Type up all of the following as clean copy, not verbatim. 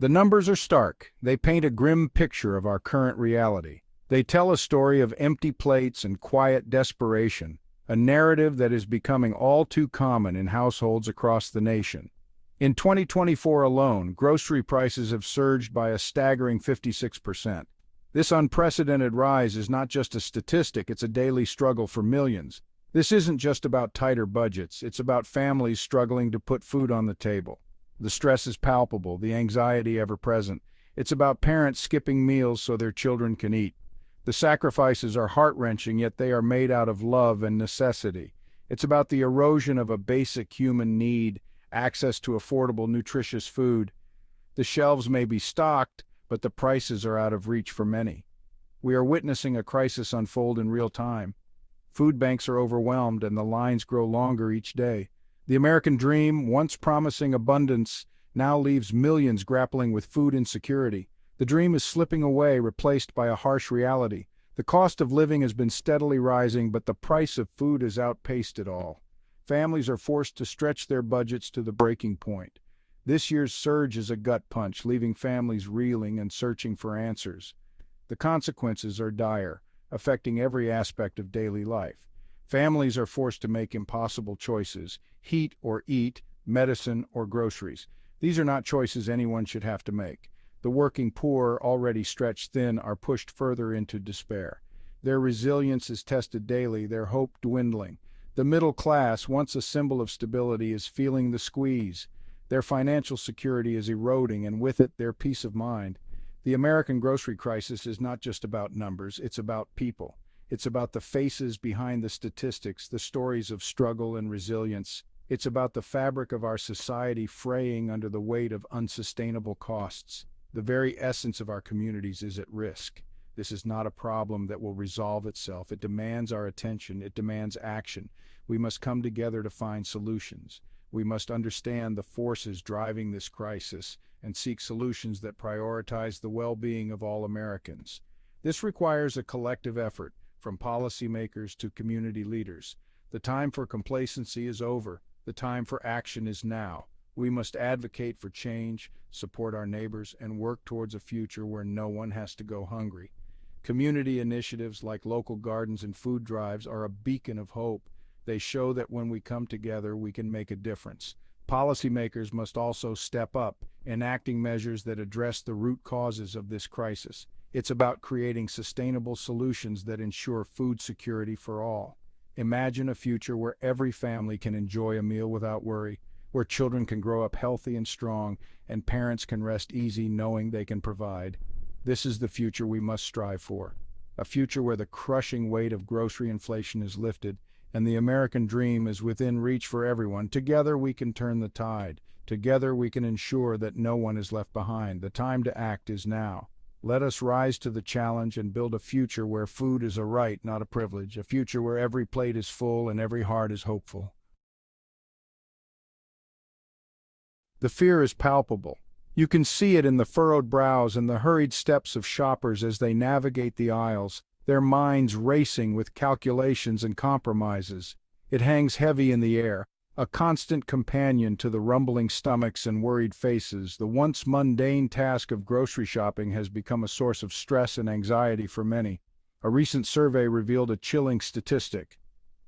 The numbers are stark. They paint a grim picture of our current reality. They tell a story of empty plates and quiet desperation, a narrative that is becoming all too common in households across the nation. In 2024 alone, grocery prices have surged by a staggering 56%. This unprecedented rise is not just a statistic, it's a daily struggle for millions. This isn't just about tighter budgets, it's about families struggling to put food on the table. The stress is palpable, the anxiety ever-present. It's about parents skipping meals so their children can eat. The sacrifices are heart-wrenching, yet they are made out of love and necessity. It's about the erosion of a basic human need, access to affordable, nutritious food. The shelves may be stocked, but the prices are out of reach for many. We are witnessing a crisis unfold in real time. Food banks are overwhelmed and the lines grow longer each day. The American dream, once promising abundance, now leaves millions grappling with food insecurity. The dream is slipping away, replaced by a harsh reality. The cost of living has been steadily rising, but the price of food has outpaced it all. Families are forced to stretch their budgets to the breaking point. This year's surge is a gut punch, leaving families reeling and searching for answers. The consequences are dire, affecting every aspect of daily life. Families are forced to make impossible choices: heat or eat, medicine or groceries. These are not choices anyone should have to make. The working poor, already stretched thin, are pushed further into despair. Their resilience is tested daily, their hope dwindling. The middle class, once a symbol of stability, is feeling the squeeze. Their financial security is eroding, and with it, their peace of mind. The American grocery crisis is not just about numbers, it's about people. It's about the faces behind the statistics, the stories of struggle and resilience. It's about the fabric of our society fraying under the weight of unsustainable costs. The very essence of our communities is at risk. This is not a problem that will resolve itself. It demands our attention. It demands action. We must come together to find solutions. We must understand the forces driving this crisis and seek solutions that prioritize the well-being of all Americans. This requires a collective effort, from policymakers to community leaders. The time for complacency is over. The time for action is now. We must advocate for change, support our neighbors, and work towards a future where no one has to go hungry. Community initiatives like local gardens and food drives are a beacon of hope. They show that when we come together, we can make a difference. Policymakers must also step up, enacting measures that address the root causes of this crisis. It's about creating sustainable solutions that ensure food security for all. Imagine a future where every family can enjoy a meal without worry, where children can grow up healthy and strong, and parents can rest easy knowing they can provide. This is the future we must strive for. A future where the crushing weight of grocery inflation is lifted, and the American dream is within reach for everyone. Together we can turn the tide. Together we can ensure that no one is left behind. The time to act is now. Let us rise to the challenge and build a future where food is a right, not a privilege, a future where every plate is full and every heart is hopeful. The fear is palpable. You can see it in the furrowed brows and the hurried steps of shoppers as they navigate the aisles, their minds racing with calculations and compromises. It hangs heavy in the air, a constant companion to the rumbling stomachs and worried faces. The once mundane task of grocery shopping has become a source of stress and anxiety for many. A recent survey revealed a chilling statistic.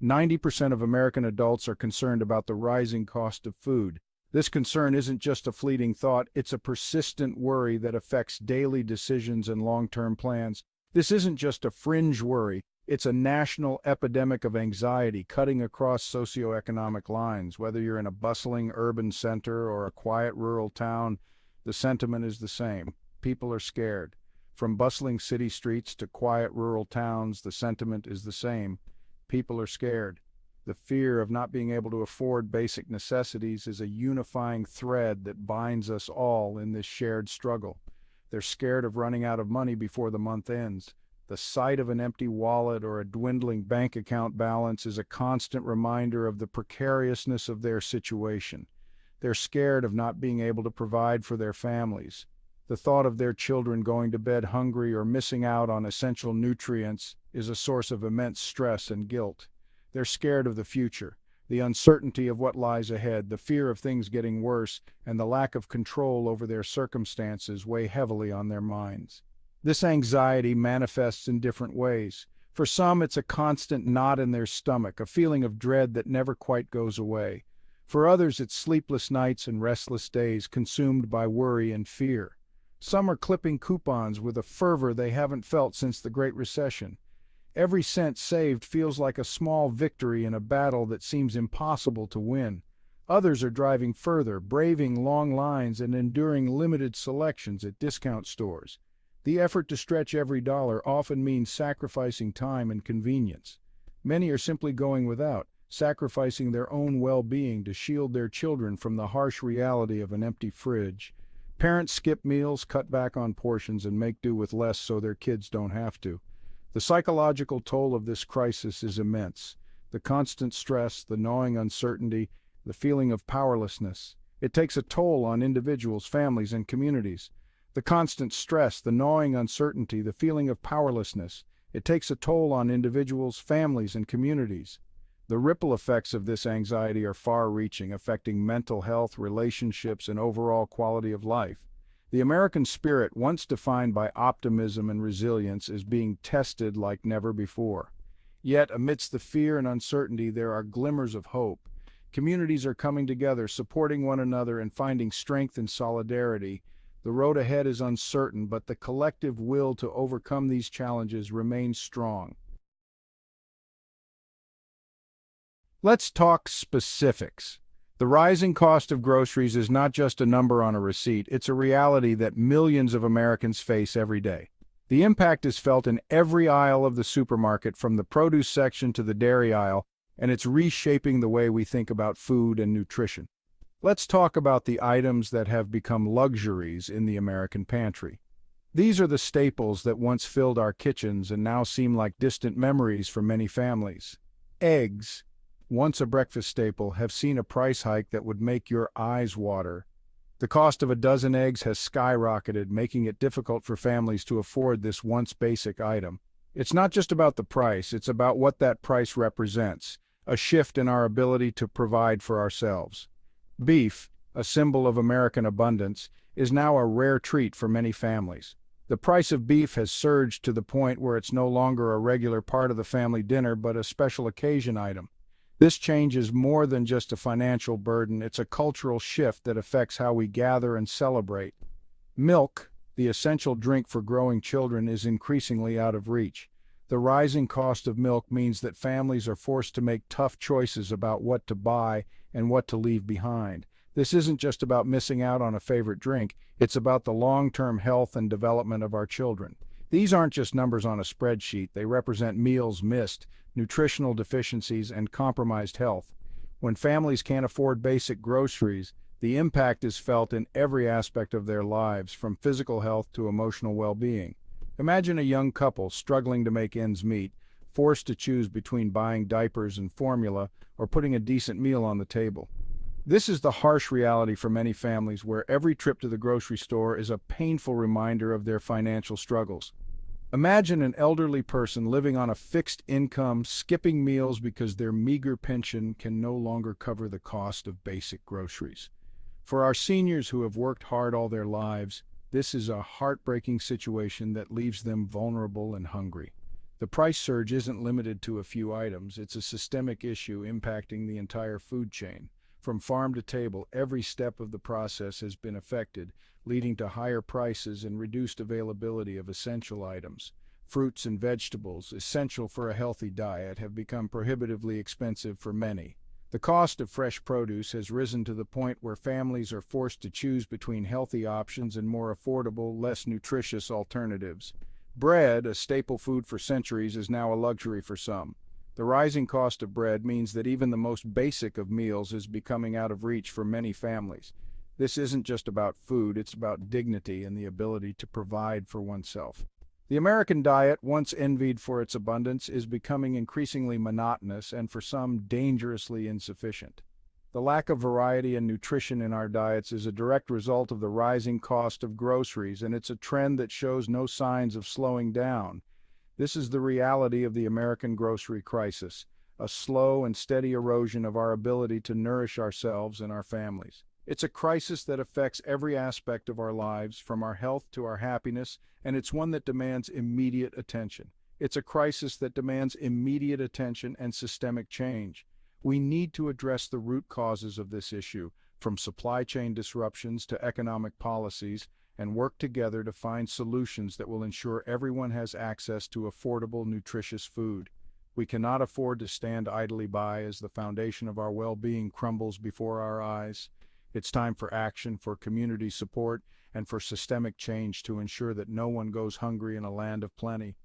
90% of American adults are concerned about the rising cost of food. This concern isn't just a fleeting thought, it's a persistent worry that affects daily decisions and long-term plans. This isn't just a fringe worry, it's a national epidemic of anxiety cutting across socioeconomic lines. Whether you're in a bustling urban center or a quiet rural town, the sentiment is the same. People are scared. From bustling city streets to quiet rural towns, the sentiment is the same. People are scared. The fear of not being able to afford basic necessities is a unifying thread that binds us all in this shared struggle. They're scared of running out of money before the month ends. The sight of an empty wallet or a dwindling bank account balance is a constant reminder of the precariousness of their situation. They're scared of not being able to provide for their families. The thought of their children going to bed hungry or missing out on essential nutrients is a source of immense stress and guilt. They're scared of the future, The uncertainty of what lies ahead, the fear of things getting worse, and the lack of control over their circumstances weigh heavily on their minds. This anxiety manifests in different ways. For some, it's a constant knot in their stomach, a feeling of dread that never quite goes away. For others, it's sleepless nights and restless days consumed by worry and fear. Some are clipping coupons with a fervor they haven't felt since the Great Recession. Every cent saved feels like a small victory in a battle that seems impossible to win. Others are driving further, braving long lines and enduring limited selections at discount stores. The effort to stretch every dollar often means sacrificing time and convenience. Many are simply going without, sacrificing their own well-being to shield their children from the harsh reality of an empty fridge. Parents skip meals, cut back on portions, and make do with less so their kids don't have to. The psychological toll of this crisis is immense. The constant stress, the gnawing uncertainty, the feeling of powerlessness. It takes a toll on individuals, families, and communities. The constant stress, the gnawing uncertainty, the feeling of powerlessness. It takes a toll on individuals, families, and communities. The ripple effects of this anxiety are far-reaching, affecting mental health, relationships, and overall quality of life. The American spirit, once defined by optimism and resilience, is being tested like never before. Yet, amidst the fear and uncertainty, there are glimmers of hope. Communities are coming together, supporting one another, and finding strength and solidarity. The road ahead is uncertain, but the collective will to overcome these challenges remains strong. Let's talk specifics. The rising cost of groceries is not just a number on a receipt, it's a reality that millions of Americans face every day. The impact is felt in every aisle of the supermarket, from the produce section to the dairy aisle, and it's reshaping the way we think about food and nutrition. Let's talk about the items that have become luxuries in the American pantry. These are the staples that once filled our kitchens and now seem like distant memories for many families. Eggs, once a breakfast staple, have seen a price hike that would make your eyes water. The cost of a dozen eggs has skyrocketed, making it difficult for families to afford this once basic item. It's not just about the price, it's about what that price represents, a shift in our ability to provide for ourselves. Beef, a symbol of American abundance, is now a rare treat for many families. The price of beef has surged to the point where it's no longer a regular part of the family dinner but a special occasion item. This change is more than just a financial burden, it's a cultural shift that affects how we gather and celebrate. Milk, the essential drink for growing children, is increasingly out of reach. The rising cost of milk means that families are forced to make tough choices about what to buy and what to leave behind. This isn't just about missing out on a favorite drink, it's about the long-term health and development of our children. These aren't just numbers on a spreadsheet, they represent meals missed, nutritional deficiencies, and compromised health. When families can't afford basic groceries, the impact is felt in every aspect of their lives, from physical health to emotional well-being. Imagine a young couple struggling to make ends meet, forced to choose between buying diapers and formula or putting a decent meal on the table. This is the harsh reality for many families, where every trip to the grocery store is a painful reminder of their financial struggles. Imagine an elderly person living on a fixed income, skipping meals because their meager pension can no longer cover the cost of basic groceries. For our seniors who have worked hard all their lives, this is a heartbreaking situation that leaves them vulnerable and hungry. The price surge isn't limited to a few items, it's a systemic issue impacting the entire food chain. From farm to table, every step of the process has been affected, leading to higher prices and reduced availability of essential items. Fruits and vegetables, essential for a healthy diet, have become prohibitively expensive for many. The cost of fresh produce has risen to the point where families are forced to choose between healthy options and more affordable, less nutritious alternatives. Bread, a staple food for centuries, is now a luxury for some. The rising cost of bread means that even the most basic of meals is becoming out of reach for many families. This isn't just about food, it's about dignity and the ability to provide for oneself. The American diet, once envied for its abundance, is becoming increasingly monotonous and for some dangerously insufficient. The lack of variety and nutrition in our diets is a direct result of the rising cost of groceries, and it's a trend that shows no signs of slowing down. This is the reality of the American grocery crisis, a slow and steady erosion of our ability to nourish ourselves and our families. It's a crisis that affects every aspect of our lives, from our health to our happiness, and it's one that demands immediate attention. It's a crisis that demands immediate attention and systemic change. We need to address the root causes of this issue, from supply chain disruptions to economic policies, and work together to find solutions that will ensure everyone has access to affordable, nutritious food. We cannot afford to stand idly by as the foundation of our well-being crumbles before our eyes. It's time for action, for community support, and for systemic change to ensure that no one goes hungry in a land of plenty.